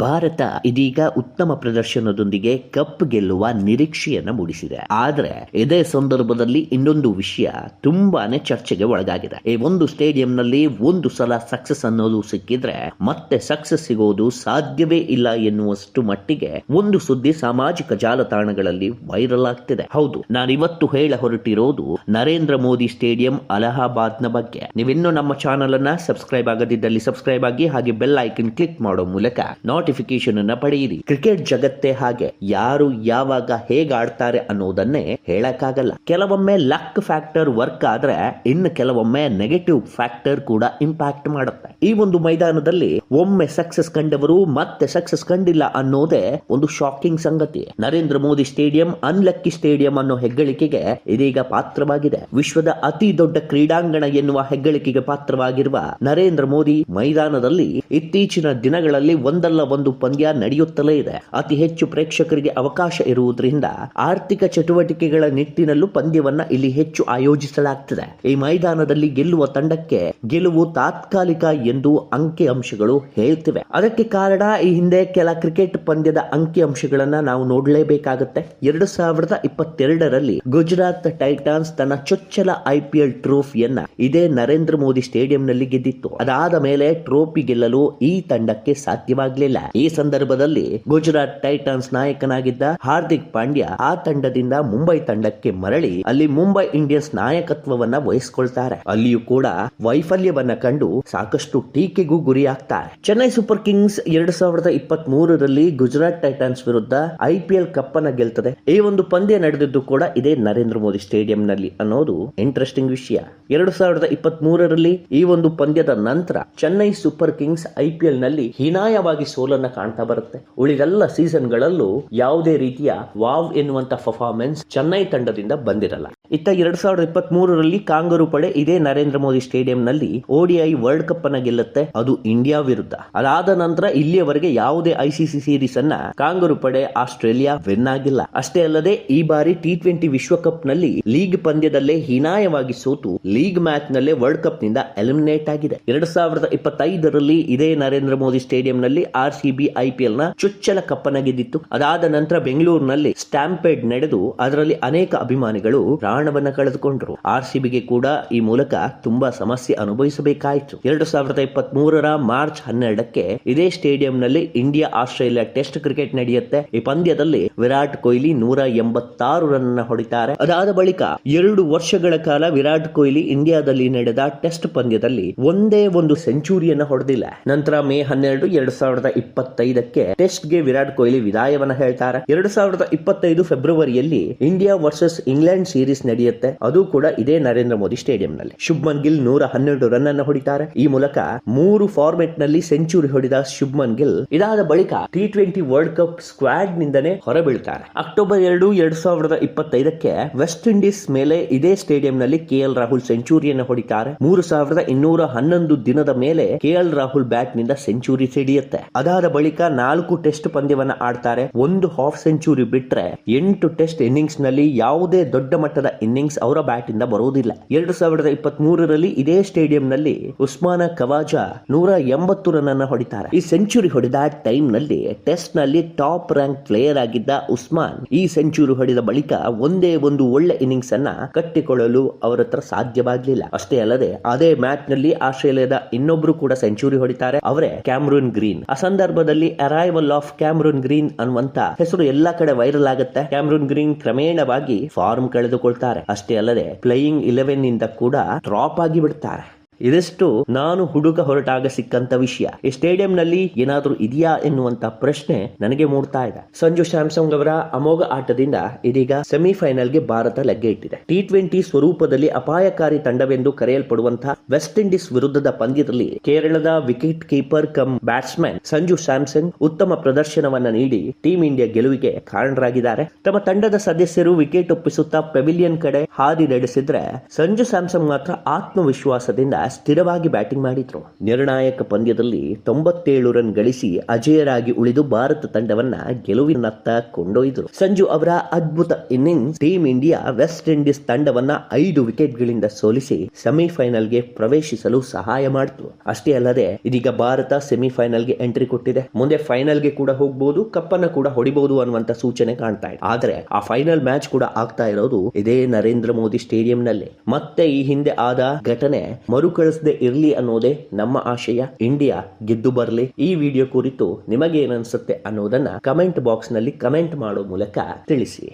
ಭಾರತ ಇದೀಗ ಉತ್ತಮ ಪ್ರದರ್ಶನದೊಂದಿಗೆ ಕಪ್ ಗೆಲ್ಲುವ ನಿರೀಕ್ಷೆಯನ್ನ ಮೂಡಿಸಿದೆ. ಆದ್ರೆ ಇದೇ ಸಂದರ್ಭದಲ್ಲಿ ಇನ್ನೊಂದು ವಿಷಯ ತುಂಬಾನೇ ಚರ್ಚೆಗೆ ಒಳಗಾಗಿದೆ. ಈ ಒಂದು ಸ್ಟೇಡಿಯಂನಲ್ಲಿ ಒಂದು ಸಲ ಸಕ್ಸಸ್ ಅನ್ನೋದು ಸಿಕ್ಕಿದ್ರೆ ಮತ್ತೆ ಸಕ್ಸಸ್ ಸಿಗೋದು ಸಾಧ್ಯವೇ ಇಲ್ಲ ಎನ್ನುವಷ್ಟು ಮಟ್ಟಿಗೆ ಒಂದು ಸುದ್ದಿ ಸಾಮಾಜಿಕ ಜಾಲತಾಣಗಳಲ್ಲಿ ವೈರಲ್ ಆಗ್ತಿದೆ. ಹೌದು, ನಾನಿವತ್ತು ಹೇಳ ಹೊರಟಿರೋದು ನರೇಂದ್ರ ಮೋದಿ ಸ್ಟೇಡಿಯಂ ಅಲಹಾಬಾದ್ನ ಬಗ್ಗೆ. ನೀವಿನ್ನೂ ನಮ್ಮ ಚಾನೆಲ್ ಅನ್ನ ಸಬ್ಸ್ಕ್ರೈಬ್ ಆಗದಿದ್ದಲ್ಲಿ ಸಬ್ಸ್ಕ್ರೈಬ್ ಆಗಿ, ಹಾಗೆ ಬೆಲ್ ಐಕನ್ ಕ್ಲಿಕ್ ಮಾಡೋ ಮೂಲಕ ನೋಟಿಫಿಕೇಶನ್ ಅನ್ನ ಪಡೆಯಿರಿ. ಕ್ರಿಕೆಟ್ ಜಗತ್ತೇ ಹಾಗೆ, ಯಾರು ಯಾವಾಗ ಹೇಗೆ ಆಡ್ತಾರೆ ಅನ್ನೋದನ್ನೇ ಹೇಳಕ್ಕಾಗಲ್ಲ. ಕೆಲವೊಮ್ಮೆ ಲಕ್ ಫ್ಯಾಕ್ಟರ್ ವರ್ಕ್ ಆದ್ರೆ ಇನ್ನು ಕೆಲವೊಮ್ಮೆ ನೆಗೆಟಿವ್ ಫ್ಯಾಕ್ಟರ್ ಕೂಡ ಇಂಪ್ಯಾಕ್ಟ್ ಮಾಡುತ್ತೆ. ಈ ಒಂದು ಮೈದಾನದಲ್ಲಿ ಒಮ್ಮೆ ಸಕ್ಸಸ್ ಕಂಡವರು ಮತ್ತೆ ಸಕ್ಸಸ್ ಕಂಡಿಲ್ಲ ಅನ್ನೋದೇ ಒಂದು ಶಾಕಿಂಗ್ ಸಂಗತಿ. Narendra Modi stadium unlucky stadium ಅನ್ನೋ ಹೆಗ್ಗಳಿಕೆಗೆ ಇದೀಗ ಪಾತ್ರವಾಗಿದೆ. ವಿಶ್ವದ ಅತಿ ದೊಡ್ಡ ಕ್ರೀಡಾಂಗಣ ಎನ್ನುವ ಹೆಗ್ಗಳಿಕೆಗೆ ಪಾತ್ರವಾಗಿರುವ ನರೇಂದ್ರ ಮೋದಿ ಮೈದಾನದಲ್ಲಿ ಇತ್ತೀಚಿನ ದಿನಗಳಲ್ಲಿ ಒಂದಲ್ಲ ಒಂದು ಪಂದ್ಯ ನಡೆಯುತ್ತಲೇ ಇದೆ. ಅತಿ ಹೆಚ್ಚು ಪ್ರೇಕ್ಷಕರಿಗೆ ಅವಕಾಶ ಇರುವುದರಿಂದ ಆರ್ಥಿಕ ಚಟುವಟಿಕೆಗಳ ನಿಟ್ಟಿನಲ್ಲೂ ಪಂದ್ಯವನ್ನ ಇಲ್ಲಿ ಹೆಚ್ಚು ಆಯೋಜಿಸಲಾಗ್ತದೆ. ಈ ಮೈದಾನದಲ್ಲಿ ಗೆಲ್ಲುವ ತಂಡಕ್ಕೆ ಗೆಲುವು ತಾತ್ಕಾಲಿಕ ಎಂದು ಅಂಕಿ ಅಂಶಗಳು ಹೇಳ್ತಿವೆ. ಅದಕ್ಕೆ ಕಾರಣ ಈ ಹಿಂದೆ ಕೆಲ ಕ್ರಿಕೆಟ್ ಪಂದ್ಯದ ಅಂಕಿ ಅಂಶಗಳನ್ನ ನಾವು ನೋಡಲೇಬೇಕಾಗುತ್ತೆ. 2022ರಲ್ಲಿ ಗುಜರಾತ್ ಟೈಟಾನ್ಸ್ ತನ್ನ ಚೊಚ್ಚಲ IPL ಟ್ರೋಫಿಯನ್ನ ಇದೇ ನರೇಂದ್ರ ಮೋದಿ ಸ್ಟೇಡಿಯಂನಲ್ಲಿ ಗೆದ್ದಿತ್ತು. ಅದಾದ ಮೇಲೆ ಟ್ರೋಫಿ ಗೆಲ್ಲಲು ಈ ತಂಡಕ್ಕೆ ಸಾಧ್ಯವಾಗಲಿಲ್ಲ. ಈ ಸಂದರ್ಭದಲ್ಲಿ ಗುಜರಾತ್ ಟೈಟಾನ್ಸ್ ನಾಯಕನಾಗಿದ್ದ ಹಾರ್ದಿಕ್ ಪಾಂಡ್ಯ ಆ ತಂಡದಿಂದ ಮುಂಬೈ ತಂಡಕ್ಕೆ ಮರಳಿ ಅಲ್ಲಿ ಮುಂಬೈ ಇಂಡಿಯನ್ಸ್ ನಾಯಕತ್ವವನ್ನ ವಹಿಸಿಕೊಳ್ತಾರೆ. ಅಲ್ಲಿಯೂ ಕೂಡ ವೈಫಲ್ಯವನ್ನ ಕಂಡು ಸಾಕಷ್ಟು ಟೀಕೆಗೂ ಗುರಿಯಾಗ್ತಾರೆ. ಚೆನ್ನೈ ಸೂಪರ್ ಕಿಂಗ್ಸ್ 2023ರಲ್ಲಿ ಗುಜರಾತ್ ಟೈಟಾನ್ಸ್ ವಿರುದ್ಧ IPL ಕಪ್ ಅನ್ನ ಗೆಲ್ತದೆ. ಈ ಒಂದು ಪಂದ್ಯ ನಡೆದಿದ್ದು ಕೂಡ ಇದೇ ನರೇಂದ್ರ ಮೋದಿ ಸ್ಟೇಡಿಯಂ ನಲ್ಲಿ ಅನ್ನೋದು ಇಂಟ್ರೆಸ್ಟಿಂಗ್ ವಿಷಯ. 2023ರಲ್ಲಿ ಈ ಒಂದು ಪಂದ್ಯದ ನಂತರ ಚೆನ್ನೈ ಸೂಪರ್ ಕಿಂಗ್ಸ್ IPL ನಲ್ಲಿ ಹೀನಾಯವಾಗಿ ಸೋಲನ್ನ ಕಾಣ್ತಾ ಬರುತ್ತೆ. ಉಳಿದೆಲ್ಲ ಸೀಸನ್ ಗಳಲ್ಲೂ ಯಾವುದೇ ರೀತಿಯ ವಾವ್ ಎನ್ನುವಂತ ಪರ್ಫಾರ್ಮೆನ್ಸ್ ಚೆನ್ನೈ ತಂಡದಿಂದ ಬಂದಿರಲ್ಲ. ಇತ್ತ 2023ರಲ್ಲಿ ಕಾಂಗರೂ ಪಡೆ ಇದೇ ನರೇಂದ್ರ ಮೋದಿ ಸ್ಟೇಡಿಯಂ ನಲ್ಲಿ ODI ವರ್ಲ್ಡ್ ಕಪ್ ಅನ್ನ ಗೆಲ್ಲುತ್ತೆ, ಅದು ಇಂಡಿಯಾ ವಿರುದ್ಧ. ಅದಾದ ನಂತರ ಇಲ್ಲಿಯವರೆಗೆ ಯಾವುದೇ ICC ಸೀರೀಸ್ ಅನ್ನ ಕಾಂಗರೂ ಪಡೆ ಆಸ್ಟ್ರೇಲಿಯಾ ವಿನ್ ಆಗಿಲ್ಲ. ಅಷ್ಟೇ ಅಲ್ಲದೆ ಈ ಬಾರಿ T20 ವಿಶ್ವಕಪ್ ನಲ್ಲಿ ಲೀಗ್ ಪಂದ್ಯದಲ್ಲೇ ಹೀನಾಯವಾಗಿ ಸೋತು ಲೀಗ್ ಮ್ಯಾಚ್ ನಲ್ಲೇ ವರ್ಲ್ಡ್ ಕಪ್ ನಿಂದ ಎಲಿಮಿನೇಟ್ ಆಗಿದೆ. 2025ರಲ್ಲಿ ಇದೇ ನರೇಂದ್ರ ಮೋದಿ ಸ್ಟೇಡಿಯಂ ನಲ್ಲಿ RCB IPL ನ ಚೊಚ್ಚಲ ಕಪ್ ಅನ್ನ ಗೆದ್ದಿತ್ತು. ಅದಾದ ನಂತರ ಬೆಂಗಳೂರಿನಲ್ಲಿ ಸ್ಟ್ಯಾಂಪೇಡ್ ನಡೆದು ಅದರಲ್ಲಿ ಅನೇಕ ಅಭಿಮಾನಿಗಳು ಪ್ರಾಣವನ್ನ ಕಳೆದುಕೊಂಡರು. RCBಗೆ ಕೂಡ ಈ ಮೂಲಕ ತುಂಬಾ ಸಮಸ್ಯೆ ಅನುಭವಿಸಬೇಕಾಯಿತು. 2023ರ ಮಾರ್ಚ್ 12ಕ್ಕೆ ಇದೇ ಸ್ಟೇಡಿಯಂ ನಲ್ಲಿ ಇಂಡಿಯಾ ಆಸ್ಟ್ರೇಲಿಯಾ ಟೆಸ್ಟ್ ಕ್ರಿಕೆಟ್ ನಡೆಯುತ್ತೆ. ಈ ಪಂದ್ಯದಲ್ಲಿ ವಿರಾಟ್ ಕೊಹ್ಲಿ 186 ರನ್ ಹೊಡಿತಾರೆ. ಅದಾದ ಬಳಿಕ 2 ವರ್ಷಗಳ ಕಾಲ ವಿರಾಟ್ ಕೊಹ್ಲಿ ಇಂಡಿಯಾದಲ್ಲಿ ನಡೆದ ಟೆಸ್ಟ್ ಪಂದ್ಯದಲ್ಲಿ ಒಂದೇ ಒಂದು ಸೆಂಚುರಿಯನ್ನ ಹೊಡೆದಿಲ್ಲ. ನಂತರ ಮೇ 12, 2025ಕ್ಕೆ ಟೆಸ್ಟ್ ಗೆ ವಿರಾಟ್ ಕೊಹ್ಲಿ ವಿದಾಯವನ್ನ ಹೇಳ್ತಾರೆ. 2025 ಫೆಬ್ರವರಿಯಲ್ಲಿ ಇಂಡಿಯಾ ವರ್ಸಸ್ ಇಂಗ್ಲೆಂಡ್ ಸೀರೀಸ್ ನಡೆಯುತ್ತೆ, ಅದು ಕೂಡ ಇದೇ ನರೇಂದ್ರ ಮೋದಿ ಸ್ಟೇಡಿಯಂ ನಲ್ಲಿ. ಶುಭ್ಮನ್ ಗಿಲ್ 112 ರನ್ ಅನ್ನು ಹೊಡಿತಾರೆ. ಈ ಮೂಲಕ 3 ಫಾರ್ಮೆಟ್ ನಲ್ಲಿ ಸೆಂಚುರಿ ಹೊಡೆದ ಶುಭ್ಮನ್ ಗಿಲ್ ಇದಾದ ಬಳಿಕ T20 ವರ್ಲ್ಡ್ ಕಪ್ ಸ್ಕ್ವಾಡ್ ನಿಂದನೇ ಹೊರಬೀಳ್ತಾರೆ. ಅಕ್ಟೋಬರ್ 2, 2025ಕ್ಕೆ ವೆಸ್ಟ್ ಇಂಡೀಸ್ ಮೇಲೆ ಇದೇ ಸ್ಟೇಡಿಯಂ ನಲ್ಲಿ KL ರಾಹುಲ್ ಸೆಂಚುರಿಯನ್ನು ಹೊಡಿತಾರೆ. 3211 ದಿನದ ಮೇಲೆ KL ರಾಹುಲ್ ಬ್ಯಾಟ್ ನಿಂದ ಸೆಂಚುರಿ ಸಿಡಿಯುತ್ತೆ. ಅದಾದ ಬಳಿಕ 4 ಟೆಸ್ಟ್ ಪಂದ್ಯವನ್ನ ಆಡ್ತಾರೆ. 1 ಹಾಫ್ ಸೆಂಚುರಿ ಬಿಟ್ರೆ 8 ಟೆಸ್ಟ್ ಇನ್ನಿಂಗ್ಸ್ ನಲ್ಲಿ ಯಾವುದೇ ದೊಡ್ಡ ಮಟ್ಟದ ಇನ್ನಿಂಗ್ಸ್ ಅವರ ಬ್ಯಾಟ್ ಇಂದ ಬರುವುದಿಲ್ಲ. 2023ರಲ್ಲಿ ಇದೇ ಸ್ಟೇಡಿಯಂ ನಲ್ಲಿ ಉಸ್ಮಾನ ಖವಾಜಾ 180 ರನ್ ಅನ್ನು ಹೊಡಿತಾರೆ. ಈ ಸೆಂಚುರಿ ಹೊಡೆದ ಟೈಮ್ ನಲ್ಲಿ ಟೆಸ್ಟ್ ನಲ್ಲಿ ಟಾಪ್ ರ್ಯಾಂಕ್ ಪ್ಲೇಯರ್ ಆಗಿದ್ದ ಉಸ್ಮಾನ್ ಈ ಸೆಂಚುರಿ ಹೊಡೆದ ಬಳಿಕ ಒಂದೇ ಒಂದು ಒಳ್ಳೆ ಇನ್ನಿಂಗ್ಸ್ ಅನ್ನ ಕಟ್ಟಿಕೊಳ್ಳಲು ಅವರ ಹತ್ರ ಸಾಧ್ಯವಾಗಲಿಲ್ಲ. ಅಷ್ಟೇ ಅಲ್ಲದೆ ಅದೇ ಮ್ಯಾಚ್ ನಲ್ಲಿ ಆಸ್ಟ್ರೇಲಿಯಾದ ಇನ್ನೊಬ್ರು ಕೂಡ ಸೆಂಚುರಿ ಹೊಡಿತಾರೆ, ಅವರೇ ಕ್ಯಾಮರೂನ್ ಗ್ರೀನ್. ಆ ಸಂದರ್ಭದಲ್ಲಿ ಅರೈವಲ್ ಆಫ್ ಕ್ಯಾಮರೂನ್ ಗ್ರೀನ್ ಅನ್ನುವಂತ ಹೆಸರು ಎಲ್ಲಾ ಕಡೆ ವೈರಲ್ ಆಗುತ್ತೆ. ಕ್ಯಾಮರೂನ್ ಗ್ರೀನ್ ಕ್ರಮೇಣವಾಗಿ ಫಾರ್ಮ್ ಕಳೆದುಕೊಳ್ತಾರೆ. ಅಷ್ಟೇ ಅಲ್ಲದೆ ಪ್ಲೇಯಿಂಗ್ 11 ನಿಂದ ಕೂಡ ಡ್ರಾಪ್ ಆಗಿ ಬಿಡ್ತಾರೆ. ಇದಿಷ್ಟು ನಾನು ಹುಡುಗ ಹೊರಟಾಗ ಸಿಕ್ಕಂತ ವಿಷಯ. ಈ ಸ್ಟೇಡಿಯಂ ನಲ್ಲಿ ಏನಾದ್ರೂ ಇದೆಯಾ ಎನ್ನುವಂತ ಪ್ರಶ್ನೆ ನನಗೆ ಮೂಡ್ತಾ ಇದೆ. ಸಂಜು ಸ್ಯಾಮ್ಸಂಗ್ ಅವರ ಅಮೋಘ ಆಟದಿಂದ ಇದೀಗ ಸೆಮಿಫೈನಲ್ಗೆ ಭಾರತ ಲಗ್ಗೆ ಇಟ್ಟಿದೆ. T20 ಸ್ವರೂಪದಲ್ಲಿ ಅಪಾಯಕಾರಿ ತಂಡವೆಂದು ಕರೆಯಲ್ಪಡುವಂತಹ ವೆಸ್ಟ್ ಇಂಡೀಸ್ ವಿರುದ್ಧದ ಪಂದ್ಯದಲ್ಲಿ ಕೇರಳದ wicket keeper come batsman Sanju Samsung ಉತ್ತಮ ಪ್ರದರ್ಶನವನ್ನ ನೀಡಿ ಟೀಮ್ ಇಂಡಿಯಾ ಗೆಲುವಿಗೆ ಕಾರಣರಾಗಿದ್ದಾರೆ. ತಮ್ಮ ತಂಡದ ಸದಸ್ಯರು ವಿಕೆಟ್ ಒಪ್ಪಿಸುತ್ತಾ ಪೆವಿಲಿಯನ್ ಕಡೆ ಹಾದಿ ನಡೆಸಿದ್ರೆ ಸಂಜು ಸ್ಯಾಮ್ಸಂಗ್ ಮಾತ್ರ ಆತ್ಮವಿಶ್ವಾಸದಿಂದ ಸ್ಥಿರವಾಗಿ ಬ್ಯಾಟಿಂಗ್ ಮಾಡಿದ್ರು. ನಿರ್ಣಾಯಕ ಪಂದ್ಯದಲ್ಲಿ 97 ರನ್ ಗಳಿಸಿ ಅಜೇಯರಾಗಿ ಉಳಿದು ಭಾರತ ತಂಡವನ್ನ ಗೆಲುವಿನತ್ತ ಕೊಂಡೊಯ್ದರು. ಸಂಜು ಅವರ ಅದ್ಭುತ innings team India West Indies ತಂಡವನ್ನ 5 ವಿಕೆಟ್ಗಳಿಂದ ಸೋಲಿಸಿ ಸೆಮಿಫೈನಲ್ಗೆ ಪ್ರವೇಶಿಸಲು ಸಹಾಯ ಮಾಡಿತು. ಅಷ್ಟೇ ಅಲ್ಲದೆ ಇದೀಗ ಭಾರತ ಸೆಮಿಫೈನಲ್ಗೆ ಎಂಟ್ರಿ ಕೊಟ್ಟಿದೆ. ಮುಂದೆ ಫೈನಲ್ಗೆ ಕೂಡ ಹೋಗಬಹುದು, ಕಪ್ಪನ್ನ ಕೂಡ ಹೊಡಿಬಹುದು ಅನ್ನುವಂತ ಸೂಚನೆ ಕಾಣ್ತಾ ಇದೆ. ಆದ್ರೆ ಆ ಫೈನಲ್ ಮ್ಯಾಚ್ ಕೂಡ ಆಗ್ತಾ ಇರೋದು ಇದೇ ನರೇಂದ್ರ ಮೋದಿ ಸ್ಟೇಡಿಯಂನಲ್ಲಿ. ಮತ್ತೆ ಈ ಹಿಂದೆ ಆದ ಘಟನೆ ಮರುಕಳಿಸದೆ ಇರ್ಲಿ ಅನ್ನೋದೇ ನಮ್ಮ ಆಶಯ. ಇಂಡಿಯಾ ಗೆದ್ದು ಬರಲಿ. ಈ ವಿಡಿಯೋ ಕುರಿತು ನಿಮಗೆ ಏನನ್ಸುತ್ತೆ ಅನ್ನೋದನ್ನ ಕಮೆಂಟ್ ಬಾಕ್ಸ್ ನಲ್ಲಿ ಕಮೆಂಟ್ ಮಾಡೋ ಮೂಲಕ ತಿಳಿಸಿ.